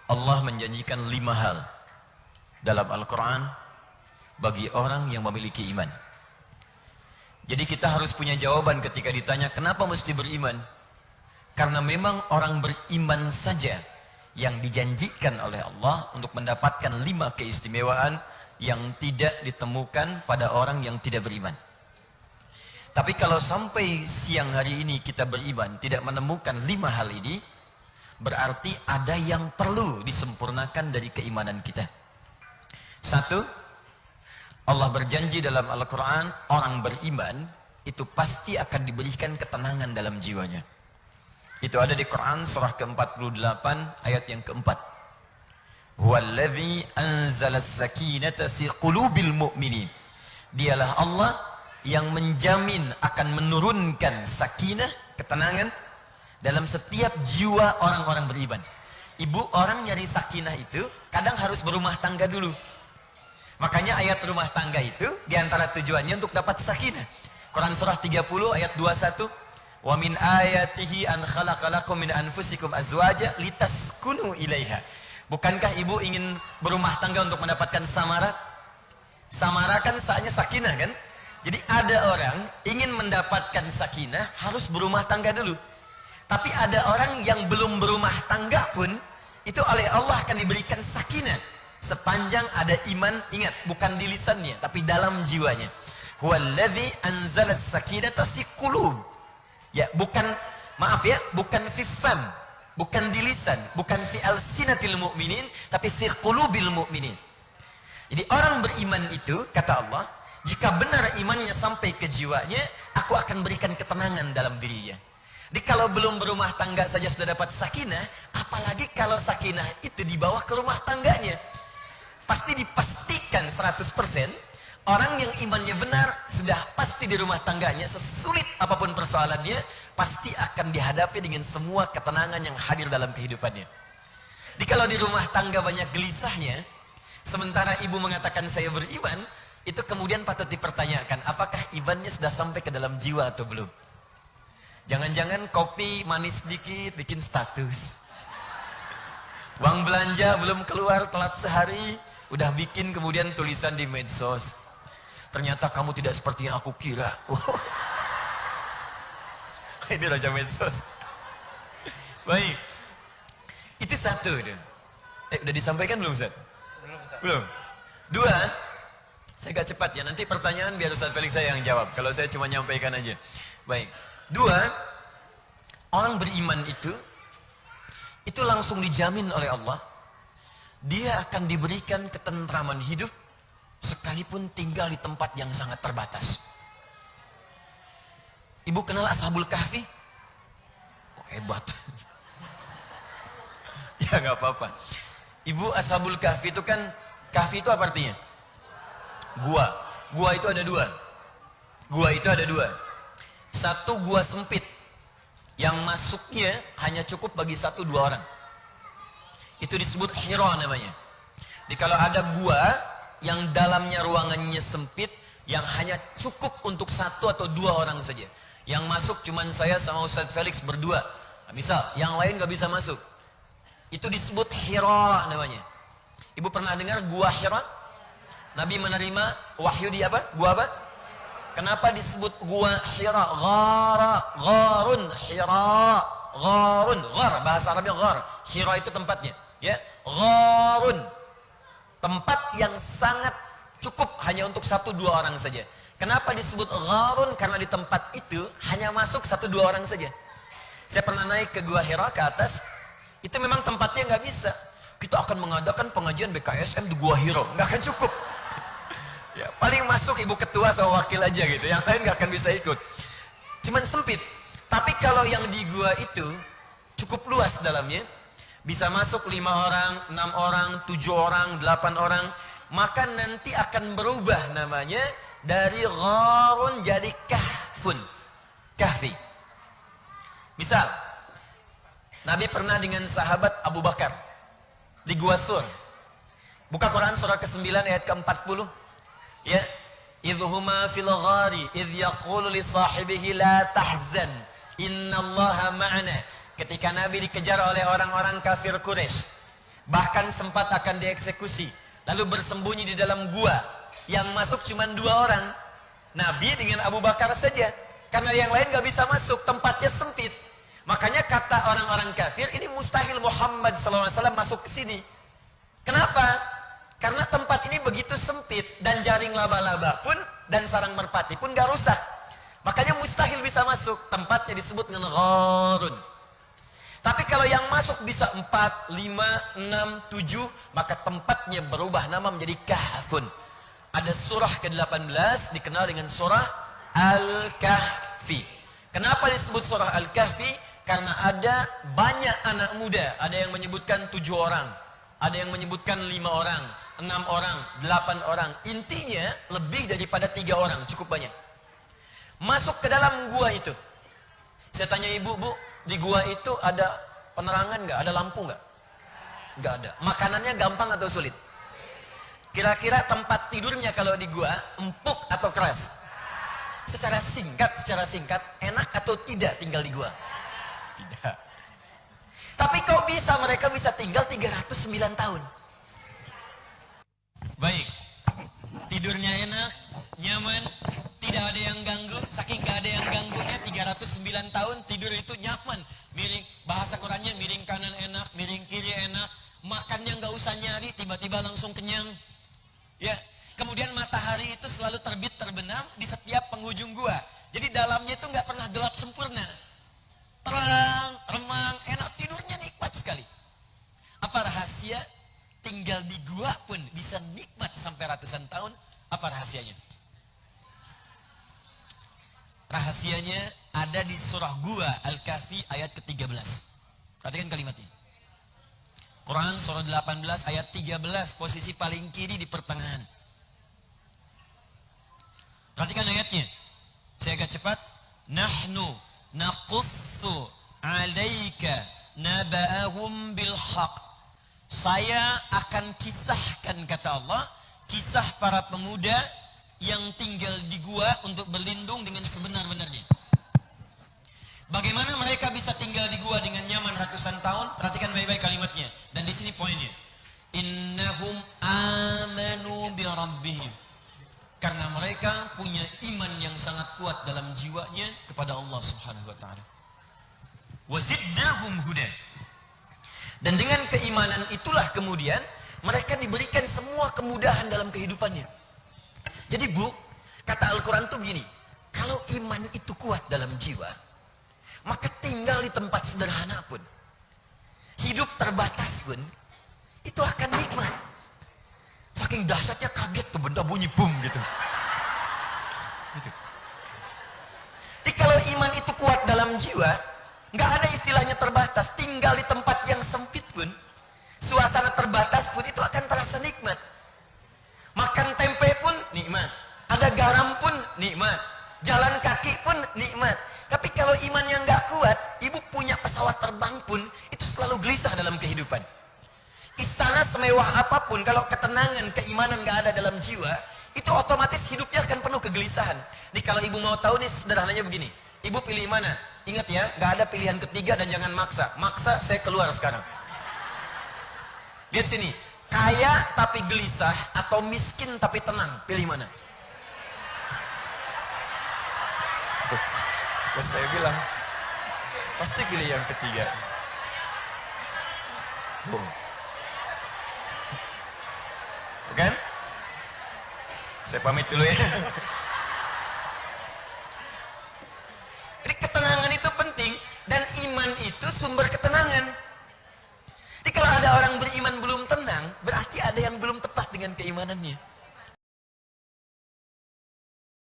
Allah menjanjikan 5 hal dalam Al-Quran bagi orang yang memiliki iman. Jadi kita harus punya jawaban ketika ditanya kenapa mesti beriman. Karena memang orang beriman saja yang dijanjikan oleh Allah untuk mendapatkan 5 keistimewaan yang tidak ditemukan pada orang yang tidak beriman. Tapi kalau sampai siang hari ini kita beriman tidak menemukan 5 hal ini, berarti ada yang perlu disempurnakan dari keimanan kita. 1, Allah berjanji dalam Al-Quran, orang beriman itu pasti akan diberikan ketenangan dalam jiwanya. Itu ada di Quran surah ke-48 ayat yang keempat. Huwallazi anzala as-sakinata fi qulubil mu'minin. Dialah Allah yang menjamin akan menurunkan sakinah, ketenangan dalam setiap jiwa orang-orang beriman. Ibu, orang nyari sakinah itu kadang harus berumah tangga dulu. Makanya ayat rumah tangga itu diantara tujuannya untuk dapat sakinah. Quran surah 30 ayat 21. Wa min ayatihi an khalaqalakum min anfusikum azwaja litaskunu ilaiha. Bukankah ibu ingin berumah tangga untuk mendapatkan samara? Samara kan saatnya sakinah kan? Jadi ada orang ingin mendapatkan sakinah harus berumah tangga dulu. Tapi ada orang yang belum berumah tangga pun itu oleh Allah akan diberikan sakinah sepanjang ada iman. Ingat, bukan di lisannya tapi dalam jiwanya. Huwallazi anzala as-sakinata fi qulub. Ya, bukan, maaf ya, bukan fi fam, bukan di lisan, bukan fi alsinatil mu'minin, tapi fi qulubil mu'minin. Jadi orang beriman itu, kata Allah, jika benar imannya sampai ke jiwanya, aku akan berikan ketenangan dalam dirinya. Jadi kalau belum berumah tangga saja sudah dapat sakinah, apalagi kalau sakinah itu dibawa ke rumah tangganya. Pasti dipastikan 100%, orang yang imannya benar sudah pasti di rumah tangganya, sesulit apapun persoalannya, pasti akan dihadapi dengan semua ketenangan yang hadir dalam kehidupannya. Jadi kalau di rumah tangga banyak gelisahnya, sementara ibu mengatakan saya beriman, itu kemudian patut dipertanyakan, apakah imannya sudah sampai ke dalam jiwa atau belum? Jangan-jangan kopi manis dikit bikin status. Uang belanja belum keluar, telat sehari, udah bikin kemudian tulisan di medsos. Ternyata kamu tidak seperti yang aku kira. Ini raja medsos. Baik. Itu 1. Udah disampaikan belum, Ustaz? Belum. 2, saya agak cepat ya. Nanti pertanyaan biar Ustaz Felix saya yang jawab. Kalau saya cuma nyampaikan aja. Baik. 2, orang beriman itu langsung dijamin oleh Allah. Dia akan diberikan ketentraman hidup sekalipun tinggal di tempat yang sangat terbatas. Ibu kenal Ashabul Kahfi? Oh, hebat. Ya nggak apa-apa. Ibu, Ashabul Kahfi itu kan, kahfi itu apa artinya? Gua. Gua itu ada 2. Gua itu ada 2. 1 gua sempit yang masuknya hanya cukup bagi 1-2 orang. Itu disebut Hira namanya. Jadi kalau ada gua yang dalamnya ruangannya sempit, yang hanya cukup untuk 1 atau 2 orang saja, yang masuk cuman saya sama Ustaz Felix berdua, nah, misal yang lain gak bisa masuk, itu disebut Hira namanya. Ibu pernah dengar gua Hira? Nabi menerima wahyu di apa? Gua apa? Kenapa disebut gua Hira? Gharun, Hira, gharun, ghar, bahasa Arabnya ghar. Hira itu tempatnya, ya, gharun, tempat yang sangat cukup hanya untuk 1-2 orang saja. Kenapa disebut gharun? Karena di tempat itu hanya masuk 1-2 orang saja. Saya pernah naik ke Gua Hira ke atas, itu memang tempatnya nggak bisa. Kita akan mengadakan pengajian BKSM di Gua Hira, nggak akan cukup. Ya, paling masuk ibu ketua sama wakil aja gitu, yang lain nggak akan bisa ikut. Cuman sempit. Tapi kalau yang di gua itu cukup luas dalamnya, bisa masuk 5 orang, 6 orang, 7 orang, 8 orang, maka nanti akan berubah namanya dari gharun jadi kahfun, kahfi. Misal, Nabi pernah dengan sahabat Abu Bakar di Gua Sur. Buka Quran surah ke-9 ayat ke-40. Ya, idhuma fil ghari idh yaqulu li sahibihi la tahzan innallaha ma'ana. Ketika Nabi dikejar oleh orang-orang kafir Quraisy Bahkan sempat akan dieksekusi. Lalu bersembunyi di dalam gua. Yang masuk cuma 2 orang. Nabi dengan Abu Bakar saja. Karena yang lain gak bisa masuk, tempatnya sempit. Makanya kata orang-orang kafir, ini mustahil Muhammad SAW masuk ke sini. Kenapa? Karena tempat ini begitu sempit. Dan jaring laba-laba pun, dan sarang merpati pun gak rusak. Makanya mustahil bisa masuk. Tempatnya disebut dengan gharun. Tapi kalau yang masuk bisa 4, 5, 6, 7, maka tempatnya berubah nama menjadi Kahfun. Ada surah ke-18 dikenal dengan surah Al-Kahfi. Kenapa disebut surah Al-Kahfi? Karena ada banyak anak muda. Ada yang menyebutkan 7 orang. Ada yang menyebutkan 5 orang, 6 orang, 8 orang. Intinya lebih daripada 3 orang, cukup banyak. Masuk ke dalam gua itu. Saya tanya ibu, bu, di gua itu ada penerangan nggak? Ada lampu nggak? Nggak ada. Makanannya gampang atau sulit? Kira-kira tempat tidurnya kalau di gua empuk atau keras? Secara singkat, enak atau tidak tinggal di gua? Tidak. Tapi kok bisa mereka bisa tinggal 309 tahun? Baik. Tidurnya enak, nyaman, tidak ada yang ganggu. Saking gak ada yang ganggunya, 309 tahun tidur itu nyaman. Miring, bahasa Qurannya miring kanan enak, miring kiri enak. Makannya gak usah nyari, tiba-tiba langsung kenyang. Ya, kemudian matahari itu selalu terbit terbenam di setiap penghujung gua. Jadi dalamnya itu gak pernah gelap sempurna. Terang, remang, enak, tidurnya nikmat sekali. Apa rahasia? Tinggal di gua pun bisa nikmat sampai ratusan tahun. Apa rahasianya? Rahasianya ada di surah gua Al-Kahfi ayat ke-13. Perhatikan kalimatnya. Quran surah 18 ayat 13, posisi paling kiri di pertengahan. Perhatikan ayatnya. Saya agak cepat. Nahnu naqussu 'alaika naba'ahum bil haqq. Saya akan kisahkan, kata Allah, kisah para pemuda yang tinggal di gua untuk berlindung dengan sebenar-benarnya. Bagaimana mereka bisa tinggal di gua dengan nyaman ratusan tahun? Perhatikan baik-baik kalimatnya. Dan di sini poinnya. Innahum amanu bi rabbihim. Karena mereka punya iman yang sangat kuat dalam jiwanya kepada Allah Subhanahu wa taala. Wa zidnahum huda. Dan dengan keimanan itulah kemudian mereka diberikan semua kemudahan dalam kehidupannya. Jadi bu, kata Al-Quran tuh begini, kalau iman itu kuat dalam jiwa, maka tinggal di tempat sederhana pun, hidup terbatas pun, itu akan nikmat. Saking dahsyatnya kaget tuh benda bunyi boom gitu. Gitu. Jadi kalau iman itu kuat dalam jiwa, nggak ada istilahnya terbatas, tinggal di tempat yang sempit pun, suasana terbatas pun itu akan terasa nikmat. Makan tempe pun nikmat, ada garam pun nikmat, jalan kaki pun nikmat. Tapi kalau imannya nggak kuat, ibu punya pesawat terbang pun itu selalu gelisah dalam kehidupan. Istana semewah apapun, kalau ketenangan, keimanan nggak ada dalam jiwa, itu otomatis hidupnya akan penuh kegelisahan. Nih kalau ibu mau tahu nih sederhananya begini, ibu pilih mana? Ingat ya, nggak ada pilihan ketiga dan jangan maksa. Maksa saya keluar sekarang. Lihat sini, kaya tapi gelisah atau miskin tapi tenang, pilih mana? Terus saya bilang, pasti pilih yang ketiga. Bukan? Saya pamit dulu ya. Jadi ketenangan itu penting dan iman itu sumber ketenangan. Jadi kalau ada orang beriman belum tenang, berarti ada yang belum tepat dengan keimanannya.